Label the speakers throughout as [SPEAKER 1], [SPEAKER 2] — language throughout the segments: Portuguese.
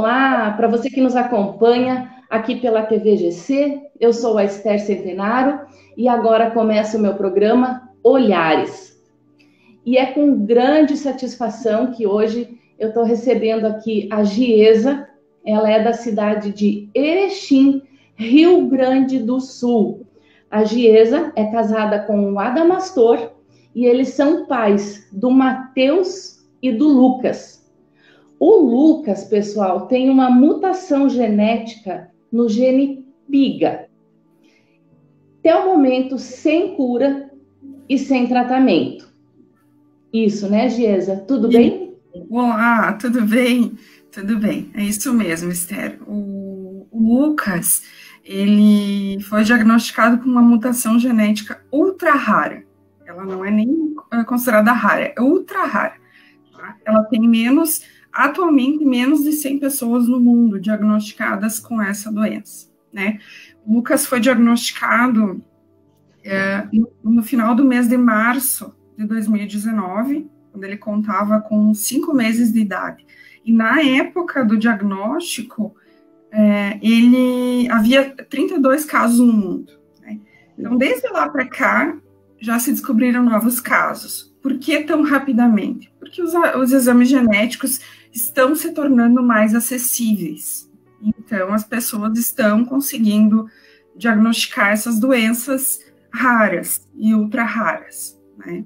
[SPEAKER 1] Olá, para você que nos acompanha aqui pela TVGC, eu sou a Esther Centenaro e agora começa o meu programa Olhares. E é com grande satisfação que hoje eu estou recebendo aqui a Giesa, ela é da cidade de Erechim, Rio Grande do Sul. A Giesa é casada com o Adamastor e eles são pais do Mateus e do Lucas. O Lucas, pessoal, tem uma mutação genética no gene PIGA. Até o momento, sem cura e sem tratamento. Isso, né, Giesa? Tudo bem?
[SPEAKER 2] Olá, tudo bem? Tudo bem, é isso mesmo, Esther. O Lucas, ele foi diagnosticado com uma mutação genética ultra rara. Ela não é nem considerada rara, é ultra rara. Tá? Ela tem atualmente, menos de 100 pessoas no mundo diagnosticadas com essa doença, né? O Lucas foi diagnosticado no final do mês de março de 2019, quando ele contava com 5 meses de idade. E na época do diagnóstico, ele havia 32 casos no mundo, né? Então, desde lá para cá, já se descobriram novos casos. Por que tão rapidamente? Porque os exames genéticos estão se tornando mais acessíveis. Então, as pessoas estão conseguindo diagnosticar essas doenças raras e ultra raras, né?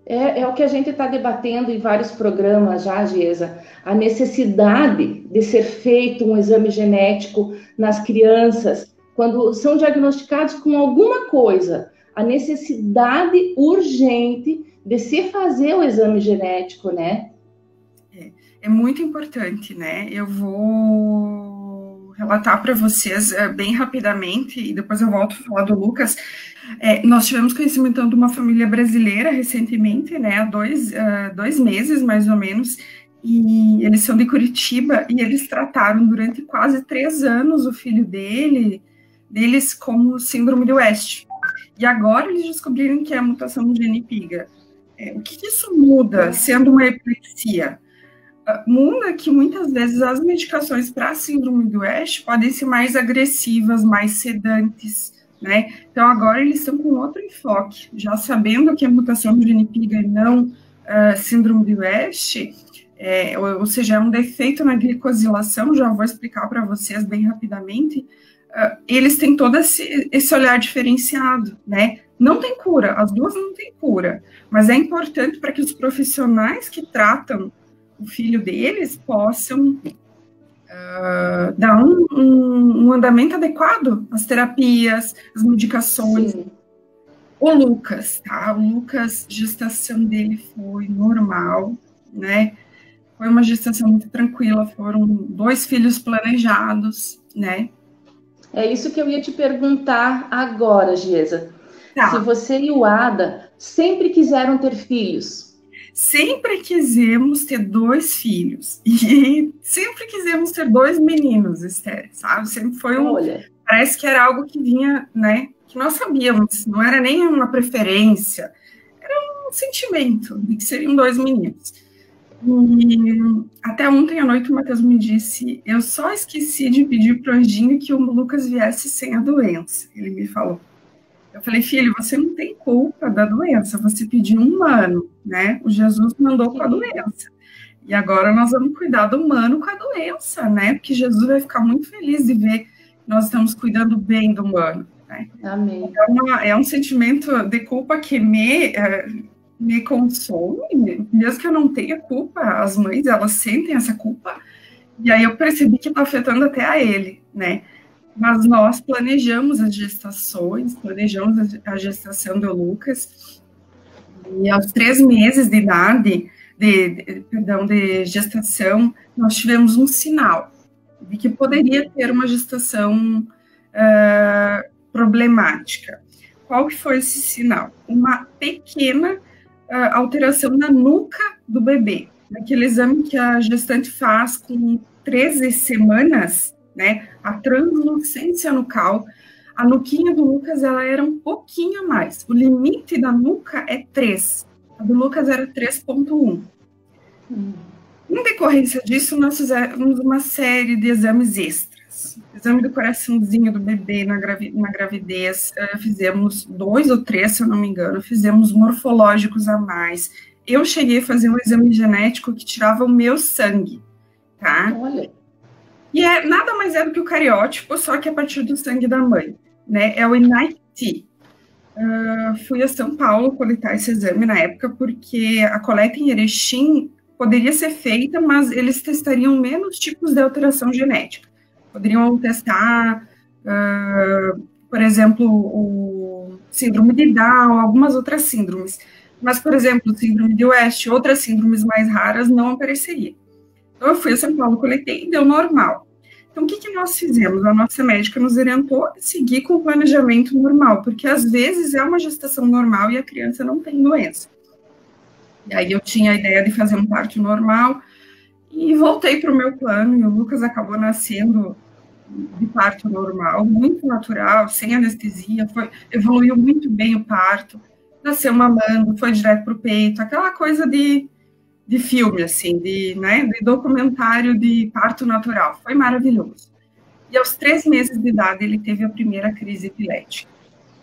[SPEAKER 1] É o que a gente está debatendo em vários programas já, Giesa, a necessidade de ser feito um exame genético nas crianças, quando são diagnosticados com alguma coisa, a necessidade urgente de se fazer o exame genético, né?
[SPEAKER 2] É muito importante, né? Eu vou relatar para vocês bem rapidamente, e depois eu volto a falar do Lucas. Nós tivemos conhecimento de uma família brasileira recentemente, né? Há dois meses, mais ou menos, e eles são de Curitiba, e eles trataram durante quase 3 anos o filho deles como síndrome de West. E agora eles descobriram que é a mutação do gene PIGA. O que isso muda, sendo uma epilepsia? Muda que muitas vezes as medicações para a síndrome do West podem ser mais agressivas, mais sedantes, né? Então agora eles estão com outro enfoque, já sabendo que é mutação do gene PIGA e não síndrome do West, ou seja, é um defeito na glicosilação, já vou explicar para vocês bem rapidamente. Eles têm todo esse olhar diferenciado, né? Não tem cura, as duas não têm cura, mas é importante para que os profissionais que tratam o filho deles possam dar um andamento adequado às terapias, às medicações. Sim. O Lucas, tá? O Lucas, a gestação dele foi normal, né? Foi uma gestação muito tranquila, foram 2 filhos planejados, né?
[SPEAKER 1] É isso que eu ia te perguntar agora, Giesa. Tá. Se você e o Ada sempre quiseram ter filhos.
[SPEAKER 2] Sempre quisemos ter 2 filhos. E sempre quisemos ter 2 meninos, Esther, sabe? Sempre foi parece que era algo que vinha, né? Que nós sabíamos, não era nem uma preferência, era um sentimento de que seriam 2 meninos. E até ontem à noite o Matheus me disse, eu só esqueci de pedir para o Anjinho que o Lucas viesse sem a doença. Ele me falou. Eu falei, filho, você não tem culpa da doença, você pediu um humano, né? O Jesus mandou com a doença. E agora nós vamos cuidar do humano com a doença, né? Porque Jesus vai ficar muito feliz de ver que nós estamos cuidando bem do humano, né?
[SPEAKER 1] Amém.
[SPEAKER 2] Então, é um sentimento de culpa que me consome, mesmo que eu não tenha culpa, as mães, elas sentem essa culpa, e aí eu percebi que está afetando até a ele, né? Mas nós planejamos as gestações, planejamos a gestação do Lucas, e aos 3 meses de idade, de gestação, nós tivemos um sinal de que poderia ter uma gestação problemática. Qual que foi esse sinal? Uma pequena alteração na nuca do bebê, naquele exame que a gestante faz com 13 semanas, né, a translucência nucal, a nuquinha do Lucas, ela era um pouquinho a mais. O limite da nuca é 3. A do Lucas era 3,1. Em decorrência disso, nós fizemos uma série de exames extras. Exame do coraçãozinho do bebê na gravidez, fizemos 2 ou 3, se eu não me engano, fizemos morfológicos a mais. Eu cheguei a fazer um exame genético que tirava o meu sangue, tá?
[SPEAKER 1] Olha.
[SPEAKER 2] E nada mais é do que o cariótipo, só que a partir do sangue da mãe, né? É o NIT. Fui a São Paulo coletar esse exame na época, porque a coleta em Erechim poderia ser feita, mas eles testariam menos tipos de alteração genética. Poderiam testar, por exemplo, o síndrome de Down, algumas outras síndromes. Mas, por exemplo, síndrome de West, outras síndromes mais raras não apareceriam. Então, eu fui a São Paulo, coletei e deu normal. Então, o que nós fizemos? A nossa médica nos orientou a seguir com o planejamento normal, porque às vezes é uma gestação normal e a criança não tem doença. E aí eu tinha a ideia de fazer um parto normal e voltei para o meu plano, e o Lucas acabou nascendo de parto normal, muito natural, sem anestesia, evoluiu muito bem o parto, nasceu mamando, foi direto para o peito, aquela coisa de filme, assim, de documentário de parto natural, foi maravilhoso. E aos 3 meses de idade ele teve a primeira crise epilética.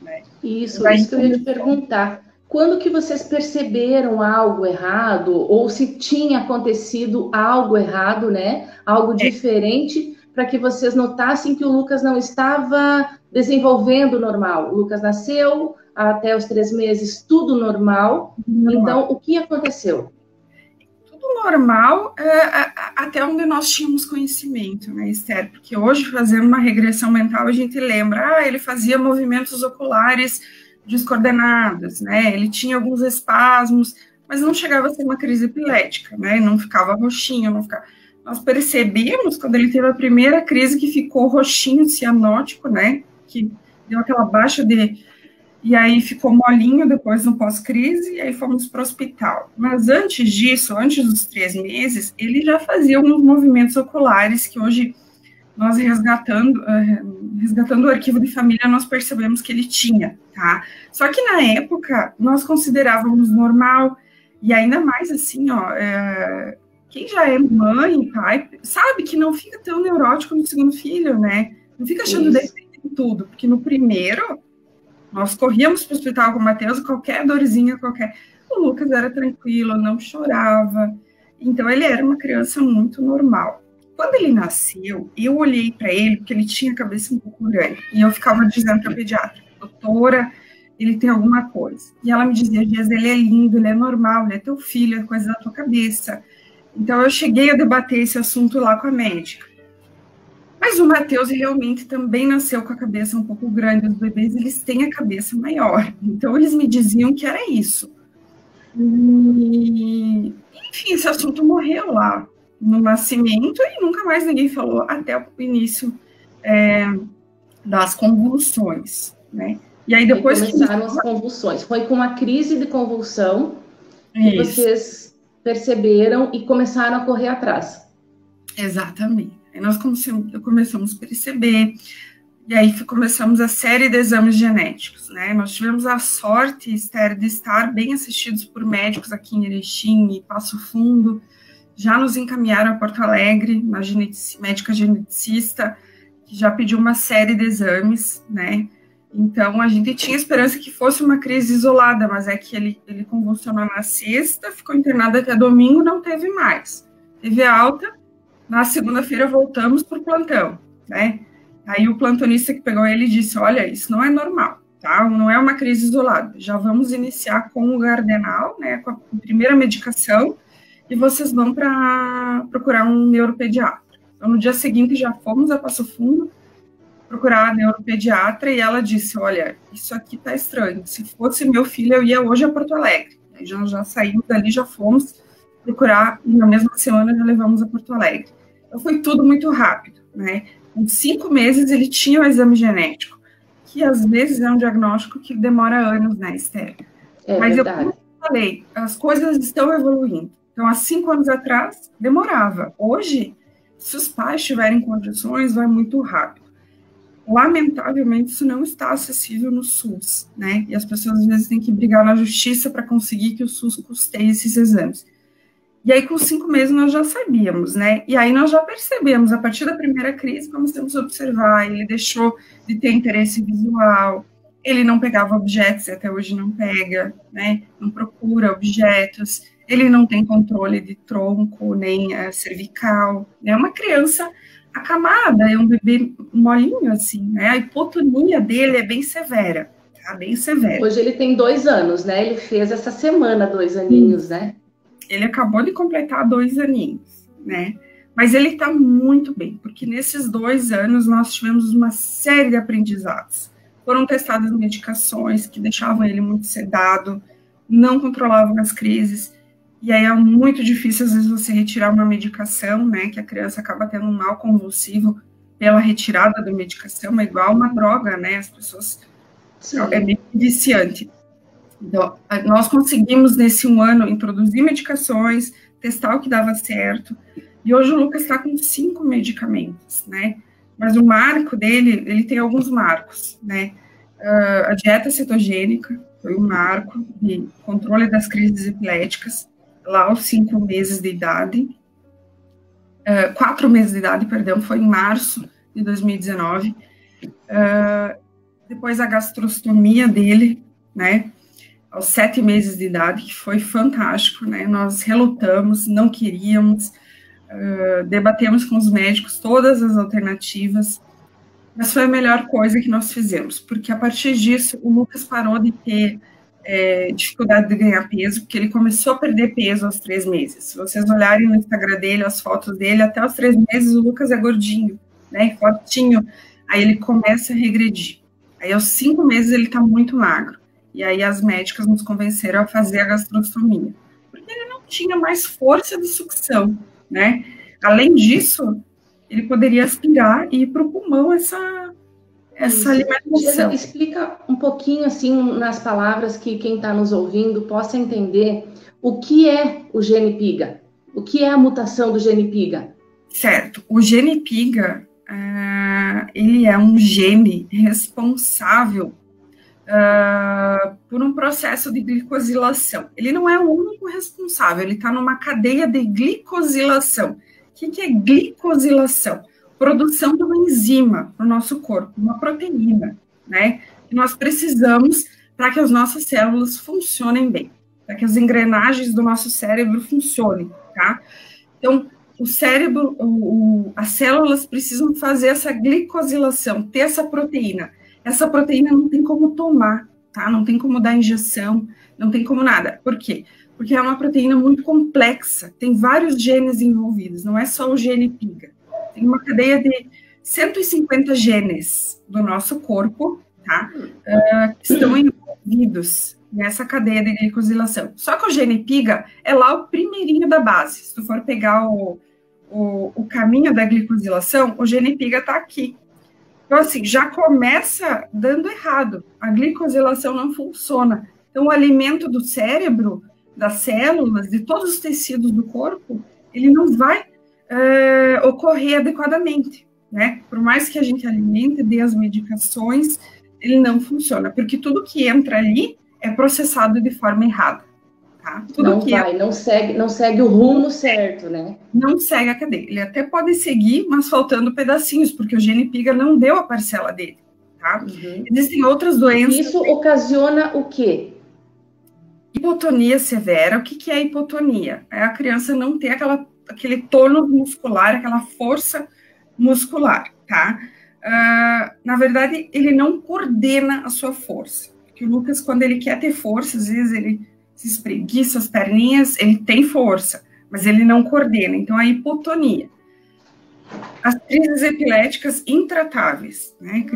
[SPEAKER 2] Né?
[SPEAKER 1] Isso que eu ia te perguntar. Quando que vocês perceberam algo errado, ou se tinha acontecido algo errado, né? Algo diferente, para que vocês notassem que o Lucas não estava desenvolvendo normal. O Lucas nasceu, até os 3 meses, tudo normal. Então, o que aconteceu?
[SPEAKER 2] Tudo normal, até onde nós tínhamos conhecimento, né, Esther? Porque hoje, fazendo uma regressão mental, a gente lembra, ele fazia movimentos oculares descoordenados, né? Ele tinha alguns espasmos, mas não chegava a ser uma crise epilética, né? Não ficava roxinho, não ficava... Nós percebemos, quando ele teve a primeira crise, que ficou roxinho, cianótico, né? Que deu aquela baixa de... E aí ficou molinho depois no pós-crise, e aí fomos para o hospital. Mas antes disso, antes dos 3 meses, ele já fazia alguns movimentos oculares que hoje... Nós resgatando o arquivo de família, nós percebemos que ele tinha, tá? Só que na época, nós considerávamos normal, e ainda mais assim, ó, quem já é mãe, pai, sabe que não fica tão neurótico no segundo filho, né? Não fica achando defeito em tudo, porque no primeiro, nós corríamos para o hospital com o Matheus, qualquer dorzinha, o Lucas era tranquilo, não chorava, então ele era uma criança muito normal. Quando ele nasceu, eu olhei para ele, porque ele tinha a cabeça um pouco grande, e eu ficava dizendo para a pediatra, doutora, ele tem alguma coisa. E ela me dizia, Dias, ele é lindo, ele é normal, ele é teu filho, é coisa da tua cabeça. Então, eu cheguei a debater esse assunto lá com a médica. Mas o Matheus realmente também nasceu com a cabeça um pouco grande, os bebês, eles têm a cabeça maior. Então, eles me diziam que era isso. E, enfim, esse assunto morreu lá no nascimento e nunca mais ninguém falou até o início das convulsões, né? E aí depois
[SPEAKER 1] começaram as convulsões. Foi com uma crise de convulsão que vocês perceberam e começaram a correr atrás.
[SPEAKER 2] Exatamente. Aí nós começamos a perceber, e aí começamos a série de exames genéticos, né? Nós tivemos a sorte, Esther, de estar bem assistidos por médicos aqui em Erechim e Passo Fundo. Já nos encaminharam a Porto Alegre, uma médica geneticista, que já pediu uma série de exames, né? Então, a gente tinha esperança que fosse uma crise isolada, mas é que ele convulsionou na sexta, ficou internado até domingo, não teve mais. Teve alta, na segunda-feira voltamos para o plantão, né? Aí o plantonista que pegou ele disse, olha, isso não é normal, tá? Não é uma crise isolada. Já vamos iniciar com o Gardenal, né? Com a primeira medicação, e vocês vão procurar um neuropediatra. Então, no dia seguinte, já fomos a Passo Fundo procurar a neuropediatra, e ela disse, olha, isso aqui tá estranho, se fosse meu filho, eu ia hoje a Porto Alegre. Aí já saímos dali, já fomos procurar, e na mesma semana já levamos a Porto Alegre. Então, foi tudo muito rápido, né? Com 5 meses, ele tinha o exame genético, que às vezes é um diagnóstico que demora anos, né, Esther? Mas
[SPEAKER 1] verdade.
[SPEAKER 2] Eu falei, as coisas estão evoluindo. Então, há 5 anos atrás, demorava. Hoje, se os pais tiverem condições, vai muito rápido. Lamentavelmente, isso não está acessível no SUS, né? E as pessoas, às vezes, têm que brigar na justiça para conseguir que o SUS custeie esses exames. E aí, com 5 meses, nós já sabíamos, né? E aí nós já percebemos, a partir da primeira crise, começamos a observar, ele deixou de ter interesse visual, ele não pegava objetos, e até hoje não pega, né? Não procura objetos, ele não tem controle de tronco, nem cervical, é uma criança acamada, é um bebê molinho, assim, né? A hipotonia dele é bem severa, tá? Bem severa.
[SPEAKER 1] Hoje ele tem 2 anos, né? Ele fez essa semana 2 aninhos, né?
[SPEAKER 2] Ele acabou de completar 2 aninhos, né? Mas ele está muito bem, porque nesses 2 anos nós tivemos uma série de aprendizados. Foram testadas medicações que deixavam ele muito sedado, não controlavam as crises, e aí é muito difícil, às vezes, você retirar uma medicação, né? Que a criança acaba tendo um mal convulsivo pela retirada da medicação, é igual uma droga, né? As pessoas... Sim. É meio viciante. Então, nós conseguimos, nesse 1 ano, introduzir medicações, testar o que dava certo, e hoje o Lucas está com 5 medicamentos, né? Mas o marco dele, ele tem alguns marcos, né? A dieta cetogênica foi um marco de controle das crises epiléticas, lá aos 5 meses de idade, 4 meses de idade, perdão, foi em março de 2019. Depois a gastrostomia dele, né? Aos 7 meses de idade, que foi fantástico, né? Nós relutamos, não queríamos, debatemos com os médicos todas as alternativas, mas foi a melhor coisa que nós fizemos, porque a partir disso o Lucas parou de ter dificuldade de ganhar peso, porque ele começou a perder peso aos 3 meses. Se vocês olharem no Instagram dele, as fotos dele, até os 3 meses o Lucas é gordinho, né? Fortinho, aí ele começa a regredir. Aí aos 5 meses ele tá muito magro. E aí as médicas nos convenceram a fazer a gastrostomia, porque ele não tinha mais força de sucção, né? Além disso, ele poderia aspirar e ir para o pulmão essa alimentação.
[SPEAKER 1] Explica um pouquinho, assim, nas palavras que quem está nos ouvindo possa entender o que é o gene PIGA, o que é a mutação do gene PIGA.
[SPEAKER 2] Certo, o gene PIGA, ele é um gene responsável por um processo de glicosilação. Ele não é o único responsável, ele está numa cadeia de glicosilação. O que é glicosilação? Produção de uma enzima no nosso corpo, uma proteína, né? Que nós precisamos para que as nossas células funcionem bem, para que as engrenagens do nosso cérebro funcionem, tá? Então, o cérebro, as células precisam fazer essa glicosilação, ter essa proteína. Essa proteína não tem como tomar, tá? Não tem como dar injeção, não tem como nada. Por quê? Porque é uma proteína muito complexa, tem vários genes envolvidos, não é só o gene PIGA. Tem uma cadeia de 150 genes do nosso corpo, tá? Que estão envolvidos nessa cadeia de glicosilação. Só que o gene PIGA é lá o primeirinho da base. Se tu for pegar o caminho da glicosilação, o gene PIGA está aqui. Então, assim, já começa dando errado. A glicosilação não funciona. Então, o alimento do cérebro, das células, de todos os tecidos do corpo, ele não vai ocorrer adequadamente, né? Por mais que a gente alimente, dê as medicações, ele não funciona, porque tudo que entra ali é processado de forma errada, tá? Tudo
[SPEAKER 1] não segue o rumo certo, né?
[SPEAKER 2] Não segue a cadeia. Ele até pode seguir, mas faltando pedacinhos, porque o gene PIGA não deu a parcela dele, tá? Uhum. Existem outras doenças.
[SPEAKER 1] Isso ocasiona o quê?
[SPEAKER 2] Hipotonia severa. O que é hipotonia? É a criança não ter aquele tônus muscular, aquela força muscular, tá? Na verdade, ele não coordena a sua força. Porque o Lucas, quando ele quer ter força, às vezes ele se espreguiça as perninhas, ele tem força, mas ele não coordena. Então, a hipotonia. As crises epiléticas intratáveis, né?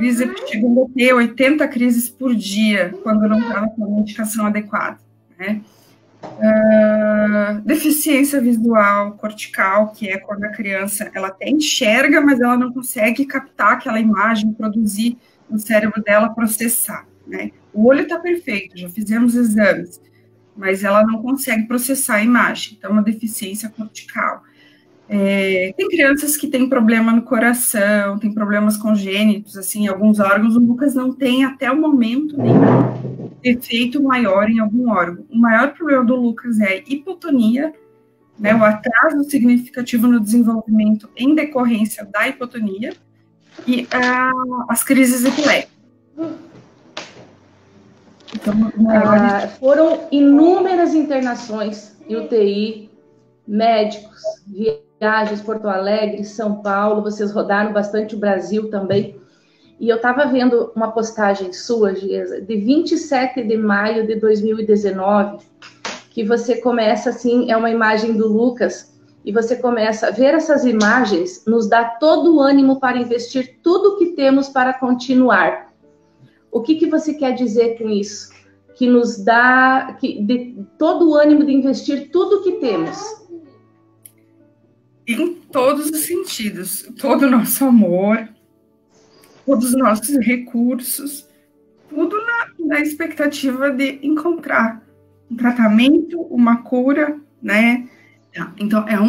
[SPEAKER 2] Chegando a ter 80 crises por dia, quando não estava com a medicação adequada, né? Deficiência visual cortical, que é quando a criança ela até enxerga, mas ela não consegue captar aquela imagem, produzir no cérebro dela, processar, né? O olho está perfeito, já fizemos exames, mas ela não consegue processar a imagem, então uma deficiência cortical. Tem crianças que têm problema no coração, tem problemas congênitos, assim, em alguns órgãos. O Lucas não tem até o momento nenhum efeito maior em algum órgão. O maior problema do Lucas é hipotonia, né, o atraso significativo no desenvolvimento em decorrência da hipotonia e as crises epiléticas. Então,
[SPEAKER 1] foram inúmeras internações em UTI, médicos, viagens, Porto Alegre, São Paulo, vocês rodaram bastante o Brasil também. E eu estava vendo uma postagem sua, Giesa, de 27 de maio de 2019, que você começa assim, é uma imagem do Lucas, e você começa a ver essas imagens, nos dá todo o ânimo para investir tudo que temos para continuar. O que você quer dizer com isso? Que nos dá todo o ânimo de investir tudo que temos.
[SPEAKER 2] Em todos os sentidos, todo o nosso amor, todos os nossos recursos, tudo na expectativa de encontrar um tratamento, uma cura, né? Então, é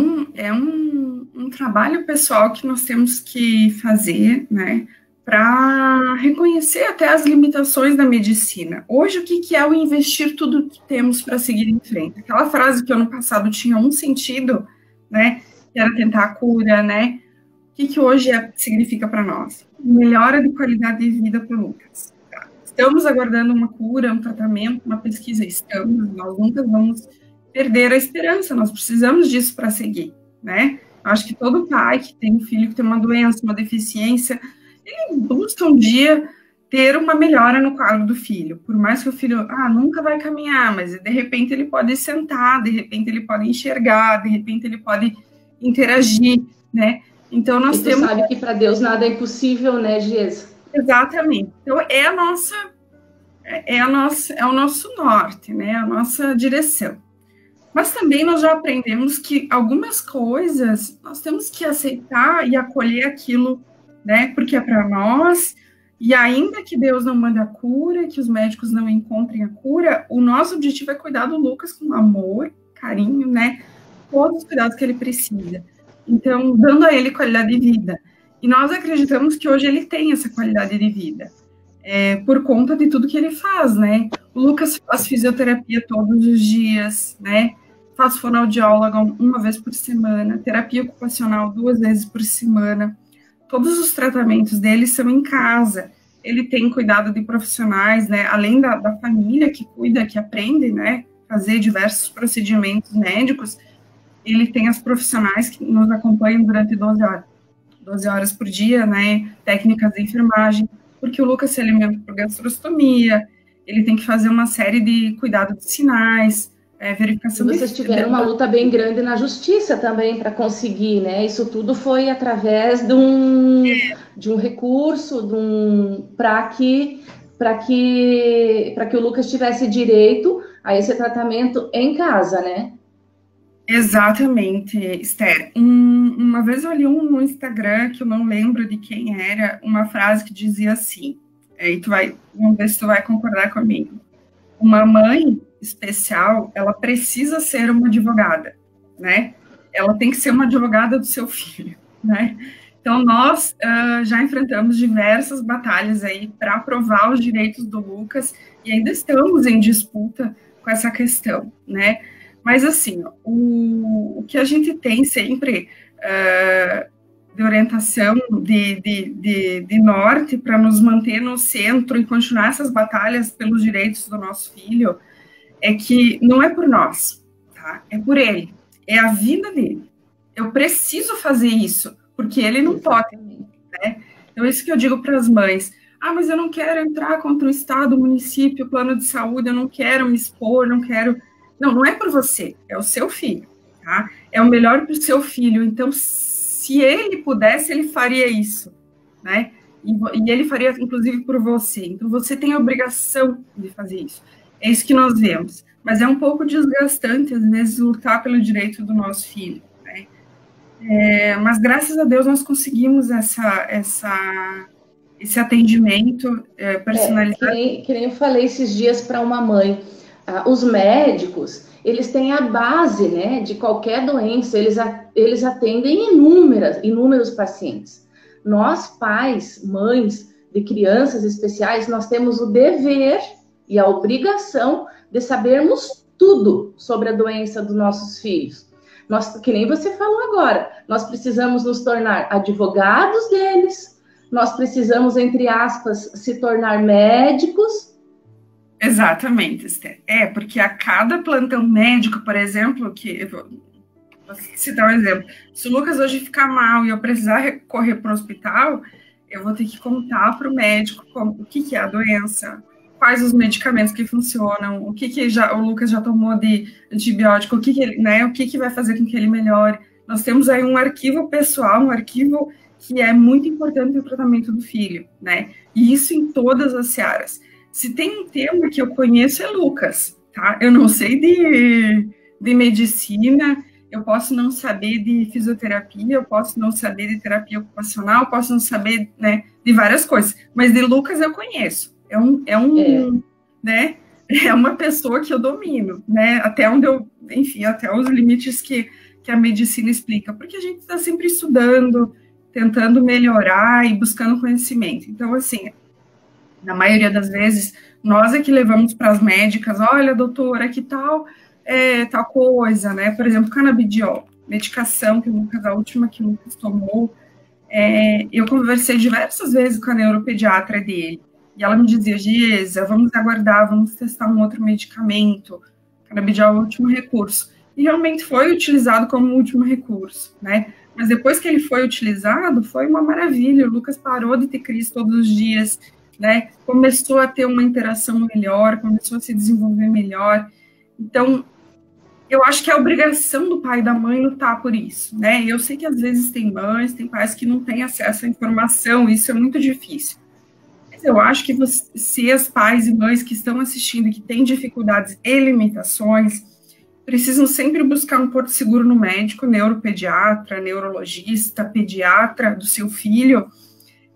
[SPEAKER 2] um trabalho pessoal que nós temos que fazer, né? Para reconhecer até as limitações da medicina. Hoje, o que é o investir tudo que temos para seguir em frente? Aquela frase que ano passado tinha um sentido, né? Que era tentar a cura, né? O que hoje significa para nós? Melhora de qualidade de vida para o Lucas. Tá? Estamos aguardando uma cura, um tratamento, uma pesquisa. Estamos, nós nunca vamos perder a esperança, nós precisamos disso para seguir, né? Acho que todo pai que tem um filho que tem uma doença, uma deficiência, ele busca um dia ter uma melhora no quadro do filho. Por mais que o filho nunca vai caminhar, mas de repente ele pode sentar, de repente ele pode enxergar, de repente ele pode interagir, né? Então nós temos...
[SPEAKER 1] sabe que para Deus nada é impossível, né, Giesa?
[SPEAKER 2] Exatamente. Então é o nosso norte, né? A nossa direção. Mas também nós já aprendemos que algumas coisas nós temos que aceitar e acolher aquilo, né? Porque é para nós, e ainda que Deus não mande a cura, que os médicos não encontrem a cura, o nosso objetivo é cuidar do Lucas com amor, carinho, né? Todos os cuidados que ele precisa. Então, dando a ele qualidade de vida. E nós acreditamos que hoje ele tem essa qualidade de vida, por conta de tudo que ele faz, né? O Lucas faz fisioterapia todos os dias, né? Faz fonoaudióloga uma vez por semana, terapia ocupacional 2 vezes por semana. Todos os tratamentos dele são em casa. Ele tem cuidado de profissionais, né? Além da família que cuida, que aprende, né? Fazer diversos procedimentos médicos. Ele tem as profissionais que nos acompanham durante 12 horas por dia, né? Técnicas de enfermagem, porque o Lucas se alimenta por gastrostomia, ele tem que fazer uma série de cuidados de sinais, verificação...
[SPEAKER 1] Vocês tiveram uma luta bem grande na justiça também para conseguir, né? Isso tudo foi através de um recurso, para que o Lucas tivesse direito a esse tratamento em casa, né?
[SPEAKER 2] Exatamente, Esther. Uma vez eu li no Instagram, que eu não lembro de quem era, uma frase que dizia assim, vamos ver se tu vai concordar comigo. Uma mãe especial, ela precisa ser uma advogada, né? Ela tem que ser uma advogada do seu filho, né? Então, nós já enfrentamos diversas batalhas aí para provar os direitos do Lucas e ainda estamos em disputa com essa questão, né? Mas, assim, o que a gente tem sempre de orientação de norte para nos manter no centro e continuar essas batalhas pelos direitos do nosso filho é que não é por nós, tá? É por ele, é a vida dele. Eu preciso fazer isso, porque ele não pode, né? Então, isso que eu digo para as mães. Mas eu não quero entrar contra o Estado, o município, o plano de saúde, eu não quero me expor, não quero... Não é por você, é o seu filho, tá? É o melhor para o seu filho. Então, se ele pudesse, ele faria isso, né? E ele faria, inclusive, por você. Então, você tem a obrigação de fazer isso. É isso que nós vemos. Mas é um pouco desgastante, às vezes, lutar pelo direito do nosso filho, né? Mas, graças a Deus, nós conseguimos esse atendimento personalizado.
[SPEAKER 1] Que nem eu falei esses dias para uma mãe. Os médicos, eles têm a base, né, de qualquer doença, eles atendem inúmeros pacientes. Nós, pais, mães de crianças especiais, nós temos o dever e a obrigação de sabermos tudo sobre a doença dos nossos filhos. Nós, que nem você falou agora, nós precisamos nos tornar advogados deles, nós precisamos, entre aspas, se tornar médicos.
[SPEAKER 2] Exatamente, Esther. Porque a cada plantão médico, por exemplo, que vou citar um exemplo, se o Lucas hoje ficar mal e eu precisar correr para o hospital, eu vou ter que contar para o médico o que é a doença, quais os medicamentos que funcionam, o que o Lucas já tomou de antibiótico, o que vai fazer com que ele melhore. Nós temos aí um arquivo pessoal, um arquivo que é muito importante no tratamento do filho, né? E isso em todas as searas. Se tem um tema que eu conheço é Lucas, tá? Eu não sei de medicina, eu posso não saber de fisioterapia, eu posso não saber de terapia ocupacional, eu posso não saber, né, de várias coisas, mas de Lucas eu conheço. Né? É uma pessoa que eu domino, né? Até onde até os limites que a medicina explica, porque a gente está sempre estudando, tentando melhorar e buscando conhecimento. Então, assim, na maioria das vezes, nós é que levamos para as médicas, olha, doutora, que tal coisa, né? Por exemplo, canabidiol, medicação a última que o Lucas tomou. Eu conversei diversas vezes com a neuropediatra dele, e ela me dizia, Giesa, vamos aguardar, vamos testar um outro medicamento, canabidiol é o último recurso. E realmente foi utilizado como último recurso, né? Mas depois que ele foi utilizado, foi uma maravilha, o Lucas parou de ter crise todos os dias, né? Começou a ter uma interação melhor, começou a se desenvolver melhor. Então, eu acho que é a obrigação do pai e da mãe lutar por isso, né? Eu sei que às vezes tem mães, tem pais que não têm acesso à informação, isso é muito difícil. Mas eu acho que vocês, pais e mães que estão assistindo, que têm dificuldades e limitações, precisam sempre buscar um porto seguro no médico, neuropediatra, neurologista, pediatra do seu filho,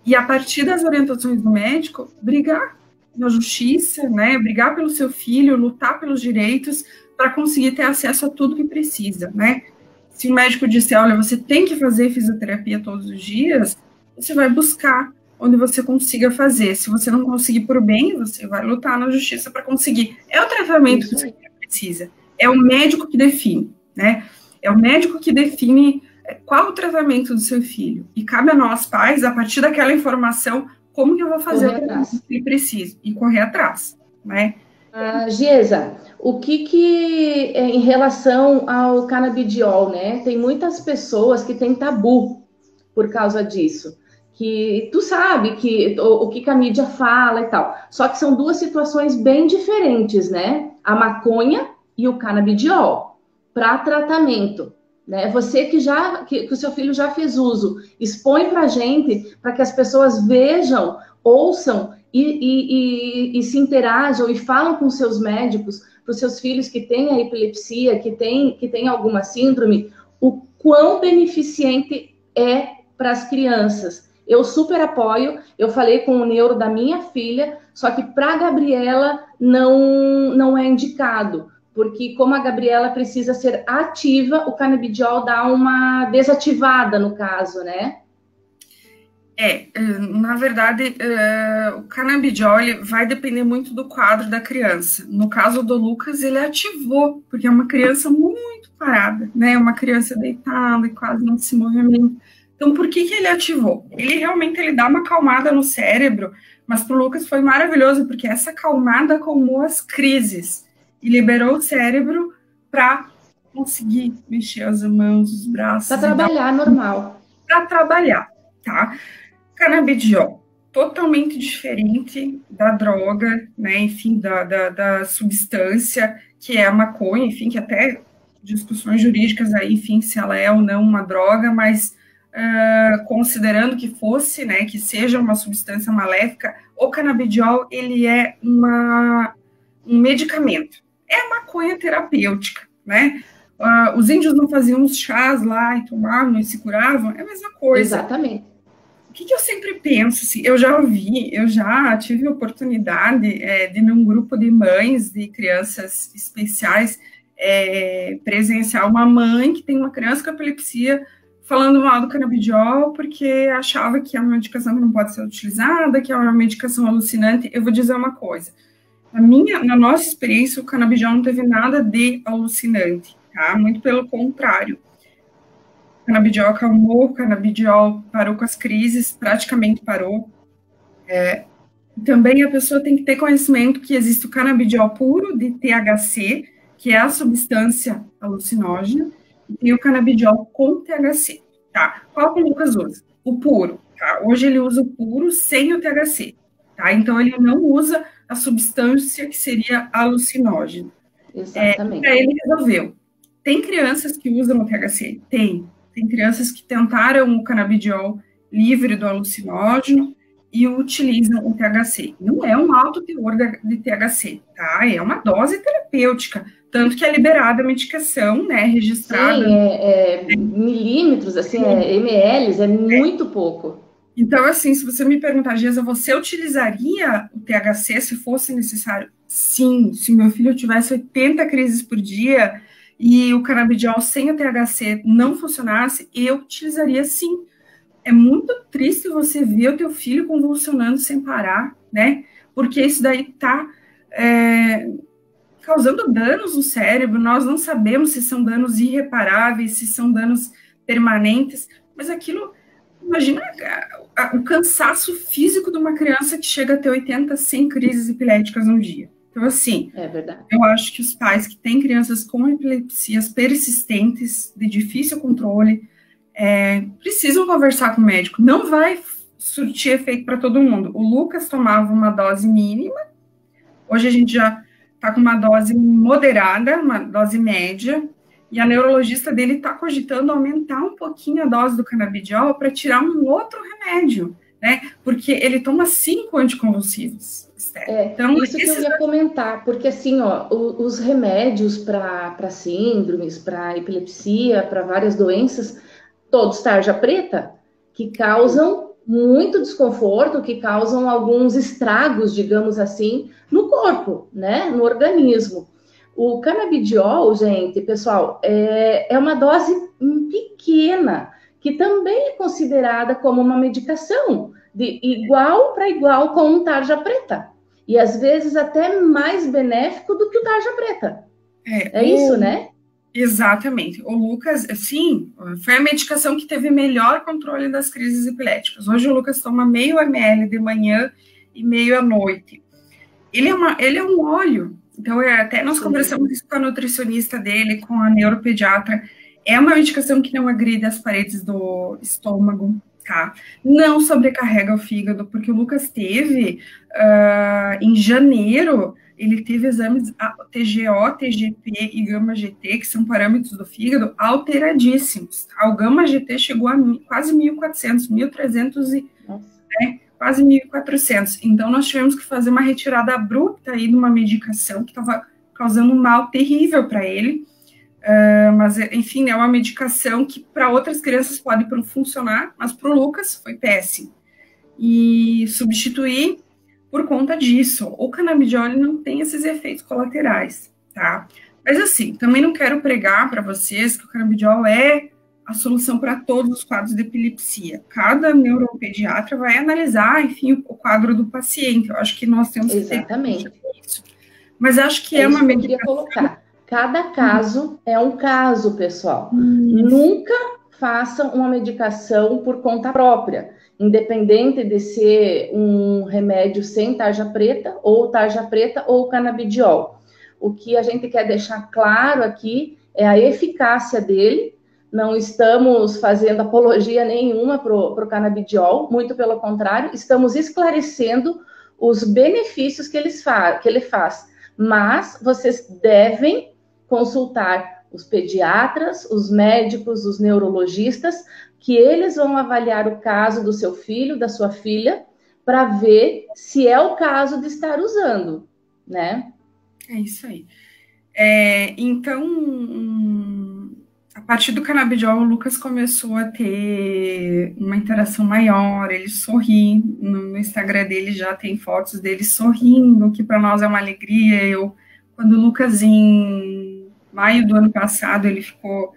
[SPEAKER 2] e a partir das orientações do médico, brigar na justiça, né? Brigar pelo seu filho, lutar pelos direitos, para conseguir ter acesso a tudo que precisa, né? Se o médico disser, olha, você tem que fazer fisioterapia todos os dias, você vai buscar onde você consiga fazer. Se você não conseguir por bem, você vai lutar na justiça para conseguir. É o tratamento que você precisa. É o médico que define, né? É o médico que define qual o tratamento do seu filho. E cabe a nós, pais, a partir daquela informação, como que eu vou fazer o tratamento que preciso e correr atrás, né?
[SPEAKER 1] Giesa, o que em relação ao canabidiol, né? Tem muitas pessoas que têm tabu por causa disso. Que tu sabe o que a mídia fala e tal. Só que são duas situações bem diferentes, né? A maconha e o canabidiol para tratamento, né? Você que o seu filho já fez uso, expõe para a gente, para que as pessoas vejam, ouçam e se interajam e falam com seus médicos, para os seus filhos que têm a epilepsia, que tem alguma síndrome, o quão beneficente é para as crianças. Eu super apoio, eu falei com o neuro da minha filha, só que para a Gabriela não é indicado, porque como a Gabriela precisa ser ativa, o canabidiol dá uma desativada no caso, né?
[SPEAKER 2] Na verdade, o canabidiol vai depender muito do quadro da criança. No caso do Lucas, ele ativou, porque é uma criança muito parada, né? Uma criança deitada e quase não se movimenta. Então, por que ele ativou? Ele realmente dá uma acalmada no cérebro, mas para o Lucas foi maravilhoso, porque essa acalmada acalmou as crises e liberou o cérebro para conseguir mexer as mãos, os braços.
[SPEAKER 1] Para trabalhar normal.
[SPEAKER 2] Para trabalhar, tá? Canabidiol, totalmente diferente da droga, né? Enfim, da substância que é a maconha, enfim, que até discussões jurídicas aí, enfim, se ela é ou não uma droga, mas considerando que fosse, né, que seja uma substância maléfica, o canabidiol, ele é um medicamento. É a maconha terapêutica, né? Os índios não faziam os chás lá e tomavam e se curavam, é a mesma coisa.
[SPEAKER 1] Exatamente.
[SPEAKER 2] O que eu sempre penso, assim, eu já tive a oportunidade de, num grupo de mães de crianças especiais, presenciar uma mãe que tem uma criança com epilepsia falando mal do canabidiol porque achava que é uma medicação que não pode ser utilizada, que é uma medicação alucinante. Eu vou dizer uma coisa, na nossa experiência, o canabidiol não teve nada de alucinante, tá? Muito pelo contrário. O canabidiol acalmou, o canabidiol parou com as crises, praticamente parou. Também a pessoa tem que ter conhecimento que existe o canabidiol puro de THC, que é a substância alucinógena, e tem o canabidiol com THC, tá? Qual que o Lucas usa? O puro, tá? Hoje ele usa o puro sem o THC, tá? Então ele não usa a substância que seria alucinógena.
[SPEAKER 1] Exatamente.
[SPEAKER 2] Para ele resolveu. Tem crianças que usam o THC? Tem. Tem crianças que tentaram o canabidiol livre do alucinógeno e utilizam o THC. Não é um alto teor de THC, tá? É uma dose terapêutica, tanto que é liberada a medicação, né, registrada.
[SPEAKER 1] Sim, milímetros, assim, ml, é muito pouco.
[SPEAKER 2] Então, assim, se você me perguntar, Geisa, você utilizaria o THC se fosse necessário? Sim, se meu filho tivesse 80 crises por dia e o canabidiol sem o THC não funcionasse, eu utilizaria sim. É muito triste você ver o teu filho convulsionando sem parar, né? Porque isso daí tá causando danos no cérebro. Nós não sabemos se são danos irreparáveis, se são danos permanentes, mas aquilo, imagina o cansaço físico de uma criança que chega a ter 80, 100 crises epiléticas no dia. Então, assim, eu acho que os pais que têm crianças com epilepsias persistentes, de difícil controle, precisam conversar com o médico. Não vai surtir efeito para todo mundo. O Lucas tomava uma dose mínima, hoje a gente já está com uma dose moderada, uma dose média, e a neurologista dele está cogitando aumentar um pouquinho a dose do canabidiol para tirar um outro remédio, né? Porque ele toma 5 anticonvulsivos.
[SPEAKER 1] Então, isso que eu ia comentar, porque assim, ó, os remédios para síndromes, para epilepsia, para várias doenças, todos tarja preta, que causam muito desconforto, que causam alguns estragos, digamos assim, no corpo, né, no organismo. O canabidiol, gente, pessoal, é uma dose pequena, que também é considerada como uma medicação, de igual para igual com um tarja preta. E às vezes até mais benéfico do que o tarja preta. É isso, né?
[SPEAKER 2] Exatamente. O Lucas, sim, foi a medicação que teve melhor controle das crises epiléticas. Hoje o Lucas toma meio ml de manhã e meio à noite. Ele é um óleo, então até nós conversamos isso com a nutricionista dele, com a neuropediatra. É uma medicação que não agride as paredes do estômago, tá? Não sobrecarrega o fígado, porque o Lucas teve, em janeiro, ele teve exames TGO, TGP e gama-GT, que são parâmetros do fígado, alteradíssimos. O gama-GT chegou a quase 1.400, 1.300 e quase 1.400. Então, nós tivemos que fazer uma retirada abrupta aí de uma medicação que estava causando um mal terrível para ele. Mas, enfim, é uma medicação que para outras crianças pode funcionar, mas para o Lucas foi péssimo. E substituir por conta disso. O canabidiol não tem esses efeitos colaterais, tá? Mas, assim, também não quero pregar para vocês que o canabidiol é a solução para todos os quadros de epilepsia. Cada neuropediatra vai analisar, enfim, o quadro do paciente. Eu acho que nós temos que ter isso. Mas acho que é uma medicação...
[SPEAKER 1] Cada caso é um caso, pessoal. Nunca façam uma medicação por conta própria, independente de ser um remédio sem tarja preta ou canabidiol. O que a gente quer deixar claro aqui é a eficácia dele. Não estamos fazendo apologia nenhuma para o canabidiol, muito pelo contrário, estamos esclarecendo os benefícios que ele faz. Mas vocês devem consultar os pediatras, os médicos, os neurologistas, que eles vão avaliar o caso do seu filho, da sua filha, para ver se é o caso de estar usando, né?
[SPEAKER 2] É isso aí. Então, a partir do canabidiol, o Lucas começou a ter uma interação maior, ele sorri, no Instagram dele já tem fotos dele sorrindo, que para nós é uma alegria. Quando o Lucas, em maio do ano passado, ele ficou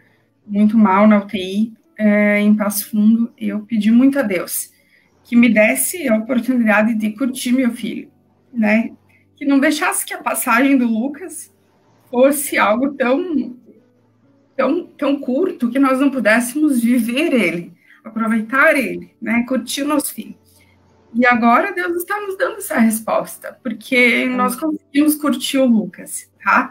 [SPEAKER 2] muito mal na UTI, em Passo Fundo, eu pedi muito a Deus que me desse a oportunidade de curtir meu filho, né? Que não deixasse que a passagem do Lucas fosse algo tão tão curto que nós não pudéssemos viver ele, aproveitar ele, né, curtir o nosso filho. E agora Deus está nos dando essa resposta, porque nós conseguimos curtir o Lucas, tá?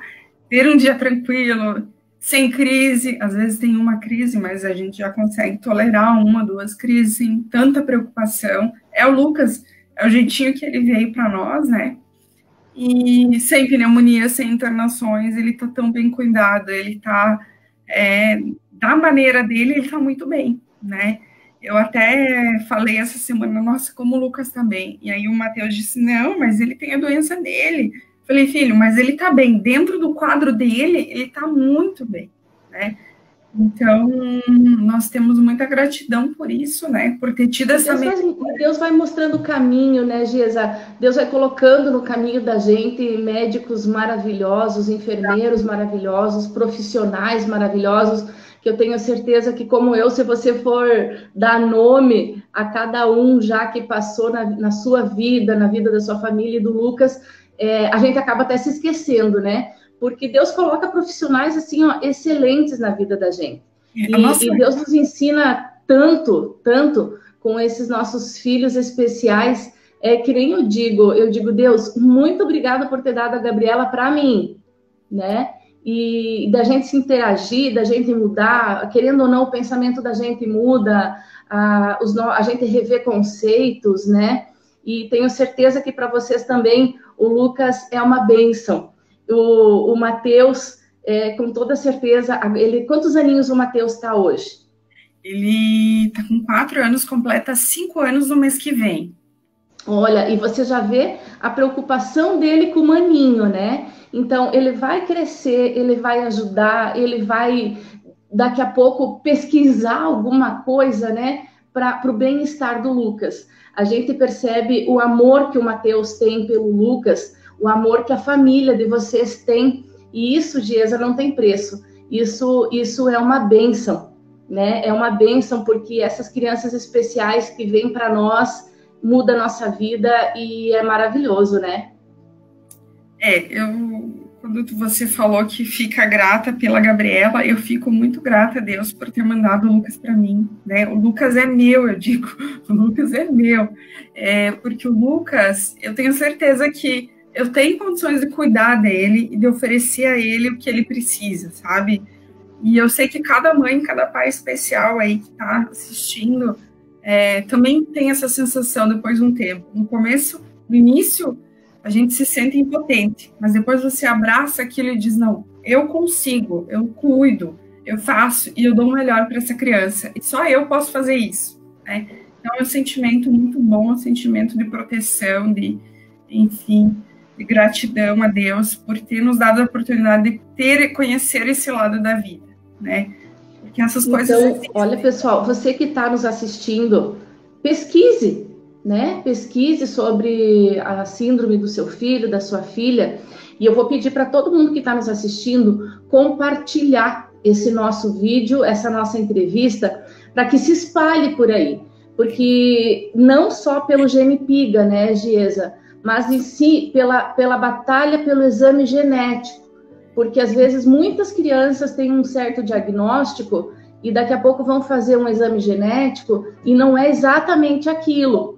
[SPEAKER 2] Ter um dia tranquilo, sem crise, às vezes tem uma crise, mas a gente já consegue tolerar 1, 2 crises sem tanta preocupação. É o Lucas, é o jeitinho que ele veio para nós, né? E sem pneumonia, sem internações, ele está tão bem cuidado, ele está, da maneira dele, ele está muito bem, né? Eu até falei essa semana, nossa, como o Lucas está bem. E aí o Matheus disse, não, mas ele tem a doença dele. Falei, filho, mas ele está bem. Dentro do quadro dele, ele está muito bem, né? Então, nós temos muita gratidão por isso, né? Por ter tido essa...
[SPEAKER 1] Deus vai mostrando o caminho, né, Giesa? Deus vai colocando no caminho da gente médicos maravilhosos, enfermeiros maravilhosos, profissionais maravilhosos, que eu tenho certeza que, como eu, se você for dar nome a cada um já que passou na sua vida, na vida da sua família e do Lucas, a gente acaba até se esquecendo, né? Porque Deus coloca profissionais, assim, ó, excelentes na vida da gente. E Deus nos ensina tanto, tanto com esses nossos filhos especiais, que nem eu digo, Deus, muito obrigada por ter dado a Gabriela para mim, né? E da gente se interagir, da gente mudar, querendo ou não, o pensamento da gente muda, a gente rever conceitos, né? E tenho certeza que para vocês também o Lucas é uma bênção. O Matheus, com toda certeza, quantos aninhos o Matheus está hoje?
[SPEAKER 2] Ele está com 4 anos, completa 5 anos no mês que vem.
[SPEAKER 1] Olha, e você já vê a preocupação dele com o maninho, né? Então, ele vai crescer, ele vai ajudar, ele vai, daqui a pouco, pesquisar alguma coisa, né? Para o bem-estar do Lucas. A gente percebe o amor que o Matheus tem pelo Lucas, o amor que a família de vocês tem, e isso, Giesa, não tem preço. Isso é uma bênção, né? É uma bênção porque essas crianças especiais que vêm para nós muda a nossa vida e é maravilhoso, né?
[SPEAKER 2] Quando você falou que fica grata pela Gabriela, eu fico muito grata a Deus por ter mandado o Lucas para mim, né? O Lucas é meu, eu digo, o Lucas é meu, porque o Lucas, eu tenho certeza que eu tenho condições de cuidar dele e de oferecer a ele o que ele precisa, sabe? E eu sei que cada mãe, cada pai especial aí que está assistindo, também tem essa sensação depois de um tempo. No início, a gente se sente impotente, mas depois você abraça aquilo e diz, não, eu consigo, eu cuido, eu faço e eu dou o melhor para essa criança. E só eu posso fazer isso, né? Então é um sentimento muito bom, um sentimento de proteção, de gratidão a Deus por ter nos dado a oportunidade de conhecer esse lado da vida, né? Porque essas coisas...
[SPEAKER 1] Então, olha, pessoal, você que está nos assistindo, pesquise, né? Pesquise sobre a síndrome do seu filho, da sua filha, e eu vou pedir para todo mundo que está nos assistindo compartilhar esse nosso vídeo, essa nossa entrevista, para que se espalhe por aí, porque não só pelo GenePiga, né, Giesa, mas em si pela batalha pelo exame genético, porque às vezes muitas crianças têm um certo diagnóstico e daqui a pouco vão fazer um exame genético e não é exatamente aquilo.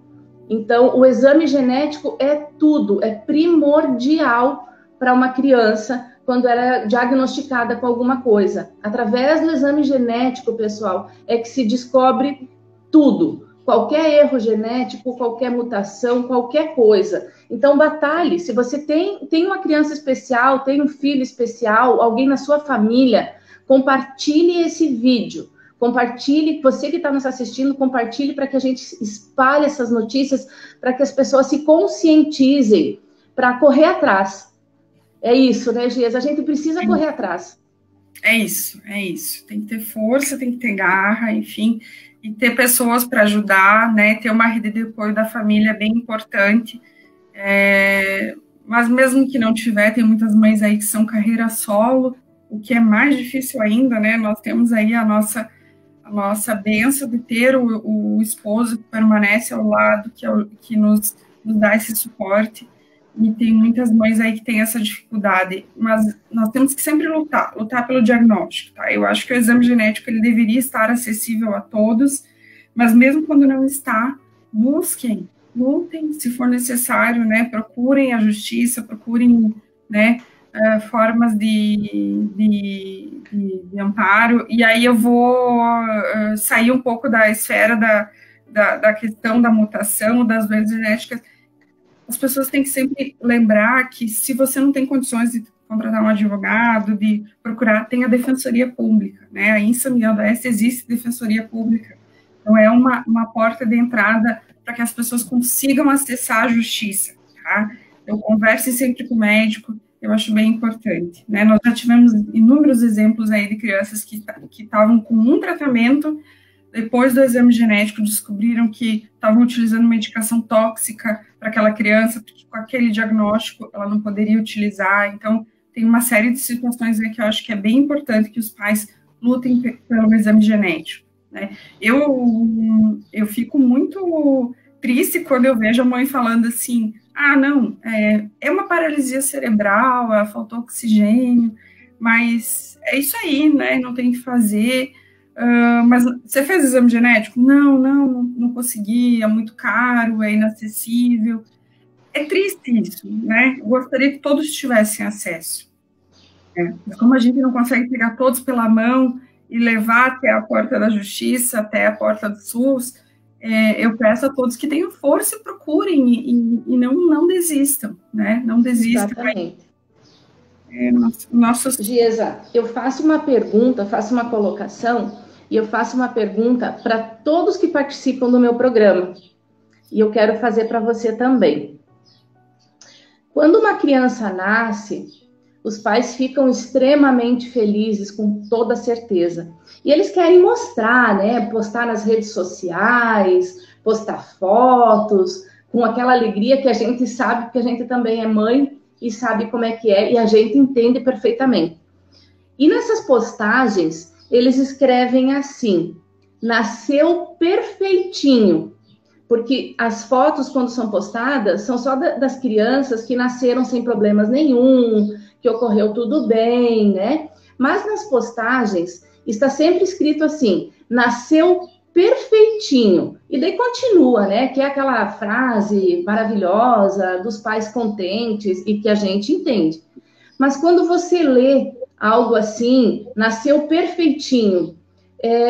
[SPEAKER 1] Então, o exame genético é tudo, é primordial para uma criança quando ela é diagnosticada com alguma coisa. Através do exame genético, pessoal, é que se descobre tudo. Qualquer erro genético, qualquer mutação, qualquer coisa. Então, batalhe. Se você tem uma criança especial, tem um filho especial, alguém na sua família, compartilhe esse vídeo. Compartilhe, você que está nos assistindo, compartilhe para que a gente espalhe essas notícias, para que as pessoas se conscientizem, para correr atrás. É isso, né, Giesa? A gente precisa correr atrás.
[SPEAKER 2] É isso. Tem que ter força, tem que ter garra, enfim, e ter pessoas para ajudar, né? Ter uma rede de apoio da família é bem importante. Mas mesmo que não tiver, tem muitas mães aí que são carreira solo, o que é mais difícil ainda, né? Nós temos aí a nossa bênção de ter o esposo que permanece ao lado, que nos dá esse suporte. e tem muitas mães aí que têm essa dificuldade, mas nós temos que sempre lutar pelo diagnóstico, tá? Eu acho que o exame genético, ele deveria estar acessível a todos, mas mesmo quando não está, busquem, lutem, se for necessário, né, procurem a justiça, procurem, né, formas de amparo, e aí eu vou sair um pouco da esfera da questão da mutação, das doenças genéticas. As pessoas têm que sempre lembrar que se você não tem condições de contratar um advogado, de procurar, tem a defensoria pública, né, aí em São Miguel do Oeste existe defensoria pública, então é uma porta de entrada para que as pessoas consigam acessar a justiça, tá? Então, converse sempre com o médico, eu acho bem importante, né? Nós já tivemos inúmeros exemplos aí de crianças que estavam com um tratamento, depois do exame genético descobriram que estavam utilizando medicação tóxica para aquela criança, porque com aquele diagnóstico ela não poderia utilizar. Então, tem uma série de situações aí que eu acho que é bem importante que os pais lutem pelo exame genético, né? Eu fico muito triste quando eu vejo a mãe falando assim, não, é uma paralisia cerebral, faltou oxigênio, mas é isso aí, né, não tem o que fazer, mas você fez exame genético? Não consegui, é muito caro, é inacessível. É triste isso, né, eu gostaria que todos tivessem acesso, né? Mas como a gente não consegue pegar todos pela mão e levar até a porta da justiça, até a porta do SUS, eu peço a todos que tenham força e procurem e não desistam, né? Não desistam.
[SPEAKER 1] Exatamente. Giesa, eu faço uma pergunta, faço uma colocação, e eu faço uma pergunta para todos que participam do meu programa. E eu quero fazer para você também. Quando uma criança nasce, os pais ficam extremamente felizes, com toda certeza. E eles querem mostrar, né? Postar nas redes sociais, postar fotos, com aquela alegria que a gente sabe, porque a gente também é mãe e sabe como é que é, e a gente entende perfeitamente. E nessas postagens, eles escrevem assim, nasceu perfeitinho, porque as fotos, quando são postadas, são só das crianças que nasceram sem problemas nenhum, que ocorreu tudo bem, né? Mas nas postagens está sempre escrito assim, nasceu perfeitinho. E daí continua, né? Que é aquela frase maravilhosa dos pais contentes e que a gente entende. Mas quando você lê algo assim, nasceu perfeitinho,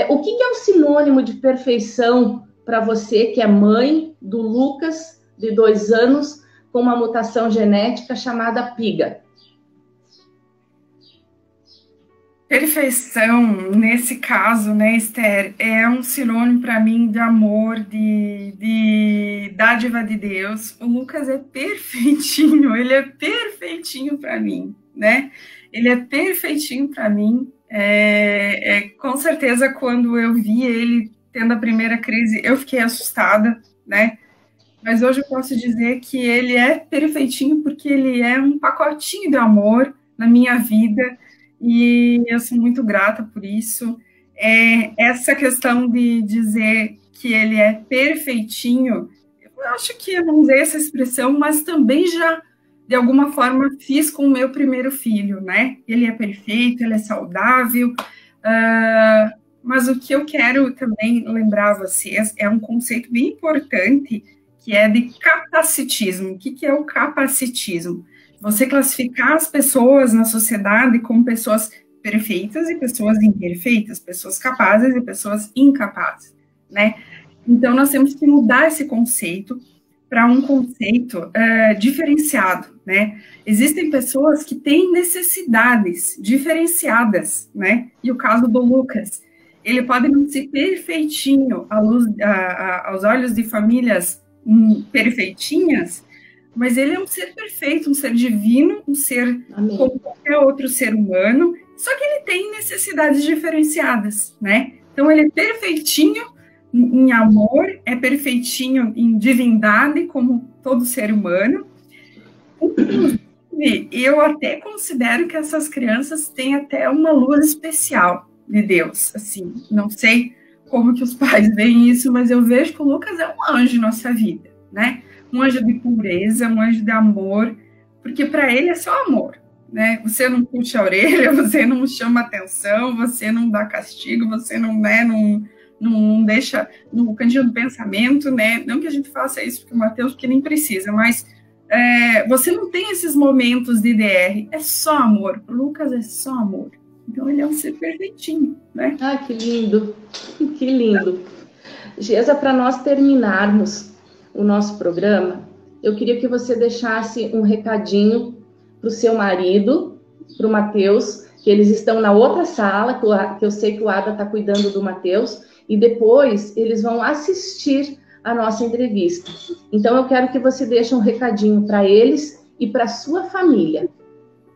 [SPEAKER 1] o que é um sinônimo de perfeição para você que é mãe do Lucas, de 2 anos, com uma mutação genética chamada PIGA?
[SPEAKER 2] Perfeição, nesse caso, né, Esther, é um sinônimo para mim de amor, de dádiva de Deus. O Lucas é perfeitinho, ele é perfeitinho para mim, né? Ele é perfeitinho para mim. Com certeza, quando eu vi ele tendo a primeira crise, eu fiquei assustada, né? Mas hoje eu posso dizer que ele é perfeitinho porque ele é um pacotinho de amor na minha vida. E eu sou muito grata por isso. Essa questão de dizer que ele é perfeitinho, eu acho que eu não usei essa expressão, mas também já, de alguma forma, fiz com o meu primeiro filho, né? Ele é perfeito, ele é saudável, mas o que eu quero também lembrar a vocês é um conceito bem importante, que é de capacitismo. O que é o capacitismo? Você classificar as pessoas na sociedade como pessoas perfeitas e pessoas imperfeitas, pessoas capazes e pessoas incapazes, né? Então, nós temos que mudar esse conceito para um conceito diferenciado, né? Existem pessoas que têm necessidades diferenciadas, né? E o caso do Lucas, ele pode não ser perfeitinho aos olhos de famílias perfeitinhas, mas ele é um ser perfeito, um ser divino, um ser Amém. Como qualquer outro ser humano, só que ele tem necessidades diferenciadas, né? Então, ele é perfeitinho em amor, é perfeitinho em divindade, como todo ser humano. Inclusive, eu até considero que essas crianças têm até uma luz especial de Deus, assim, não sei como que os pais veem isso, mas eu vejo que o Lucas é um anjo em nossa vida, né? um anjo de pureza, um anjo de amor, porque para ele é só amor, né? Você não puxa a orelha, você não chama atenção, você não dá castigo, você não, né, não deixa no cantinho do pensamento, né? Não que a gente faça isso porque o Mateus, porque nem precisa, mas você não tem esses momentos de DR, é só amor. O Lucas é só amor. Então ele é um ser perfeitinho, né?
[SPEAKER 1] Ah, que lindo, que lindo. Gesa, para nós terminarmos o nosso programa, eu queria que você deixasse um recadinho para o seu marido, para o Mateus, que eles estão na outra sala, que eu sei que o Ada está cuidando do Mateus, e depois eles vão assistir a nossa entrevista. Então eu quero que você deixe um recadinho para eles e para sua família.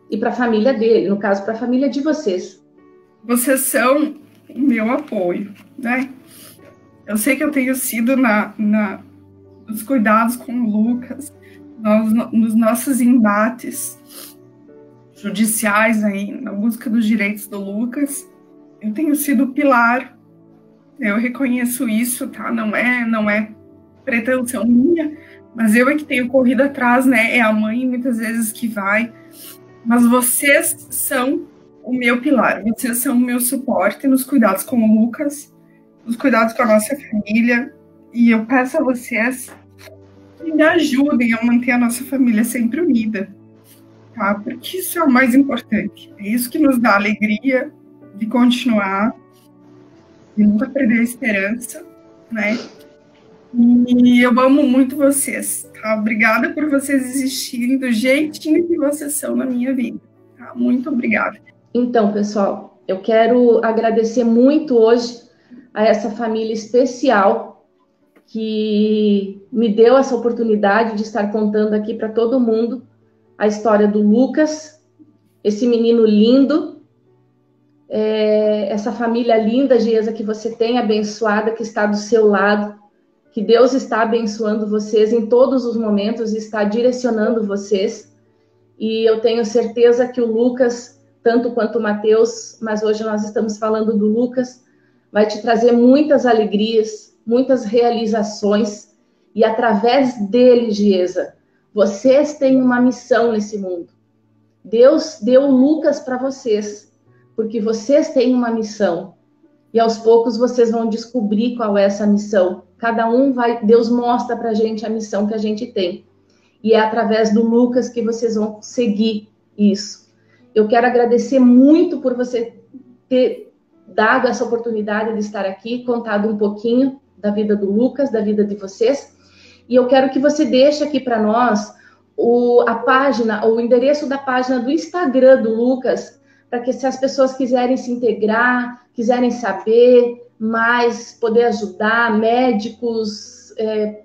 [SPEAKER 1] E para a família dele, no caso, para a família de vocês.
[SPEAKER 2] Vocês são o meu apoio, né? Eu sei que eu tenho sido nos cuidados com o Lucas, nos nossos embates judiciais aí, na busca dos direitos do Lucas. Eu tenho sido o pilar, eu reconheço isso, tá? Não é pretensão minha, mas eu é que tenho corrido atrás, né? É a mãe muitas vezes que vai. Mas vocês são o meu pilar, vocês são o meu suporte nos cuidados com o Lucas, nos cuidados com a nossa família, e eu peço a vocês que me ajudem a manter a nossa família sempre unida, tá? Porque isso é o mais importante, é isso que nos dá alegria de continuar, de nunca perder a esperança, né? E eu amo muito vocês, tá? Obrigada por vocês existirem do jeitinho que vocês são na minha vida, tá? Muito obrigada.
[SPEAKER 1] Então, pessoal, eu quero agradecer muito hoje a essa família especial que me deu essa oportunidade de estar contando aqui para todo mundo a história do Lucas, esse menino lindo, essa família linda, Gesa, que você tem, abençoada, que está do seu lado, que Deus está abençoando vocês em todos os momentos e está direcionando vocês. E eu tenho certeza que o Lucas, tanto quanto o Mateus, mas hoje nós estamos falando do Lucas, vai te trazer muitas alegrias, muitas realizações. E através dele, Gesa, vocês têm uma missão nesse mundo. Deus deu o Lucas para vocês, porque vocês têm uma missão. E aos poucos vocês vão descobrir qual é essa missão. Cada um Deus mostra pra gente a missão que a gente tem. E é através do Lucas que vocês vão seguir isso. Eu quero agradecer muito por você ter dado essa oportunidade de estar aqui, contado um pouquinho da vida do Lucas, da vida de vocês. E eu quero que você deixe aqui para nós o endereço da página do Instagram do Lucas, para que se as pessoas quiserem se integrar, quiserem saber mais, poder ajudar, médicos,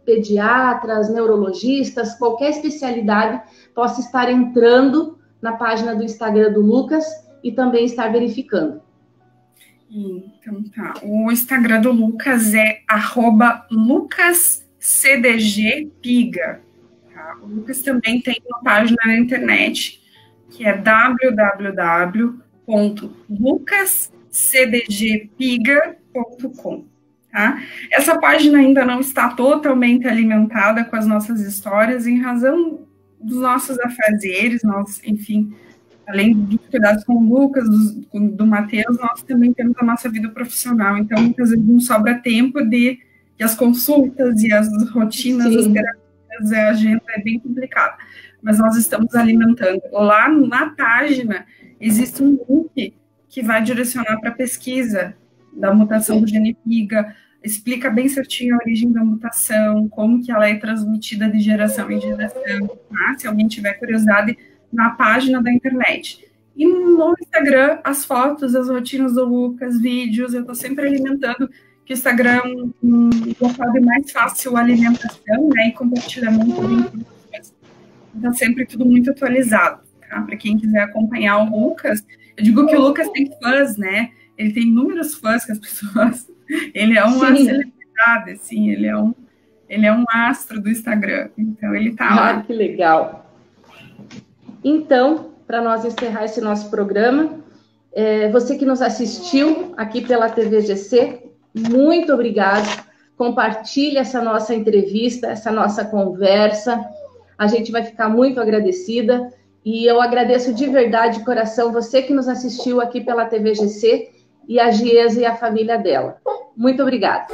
[SPEAKER 1] pediatras, neurologistas, qualquer especialidade possa estar entrando na página do Instagram do Lucas e também estar verificando.
[SPEAKER 2] Então tá, o Instagram do Lucas é @lucascdgpiga. Tá? O Lucas também tem uma página na internet que é www.lucascdgpiga.com. Tá? Essa página ainda não está totalmente alimentada com as nossas histórias em razão dos nossos afazeres, enfim, além dos cuidados com o Lucas, do Mateus, nós também temos a nossa vida profissional, então muitas vezes não sobra tempo e as consultas e as rotinas, as terapias, a agenda é bem complicada, mas nós estamos alimentando. Lá na página existe um link que vai direcionar para a pesquisa da mutação do gene PIGA, explica bem certinho a origem da mutação, como que ela é transmitida de geração em geração, tá? Se alguém tiver curiosidade, na página da internet. E no Instagram, as fotos, as rotinas do Lucas, vídeos, eu estou sempre alimentando, que o Instagram é um local de mais fácil alimentação, né, e compartilhamento de informações. Então, sempre tudo muito atualizado, tá? Para quem quiser acompanhar o Lucas, eu digo que o Lucas tem fãs, né? Ele tem inúmeros fãs que as pessoas... Ele é uma celebridade, assim, ele é um astro do Instagram. Então, ele tá lá.
[SPEAKER 1] Ah, que legal. Então, para nós encerrar esse nosso programa, você que nos assistiu aqui pela TVGC, muito obrigado. compartilhe essa nossa entrevista, essa nossa conversa. A gente vai ficar muito agradecida. E eu agradeço de verdade, de coração, você que nos assistiu aqui pela TVGC e a Giesa e a família dela. Muito obrigada.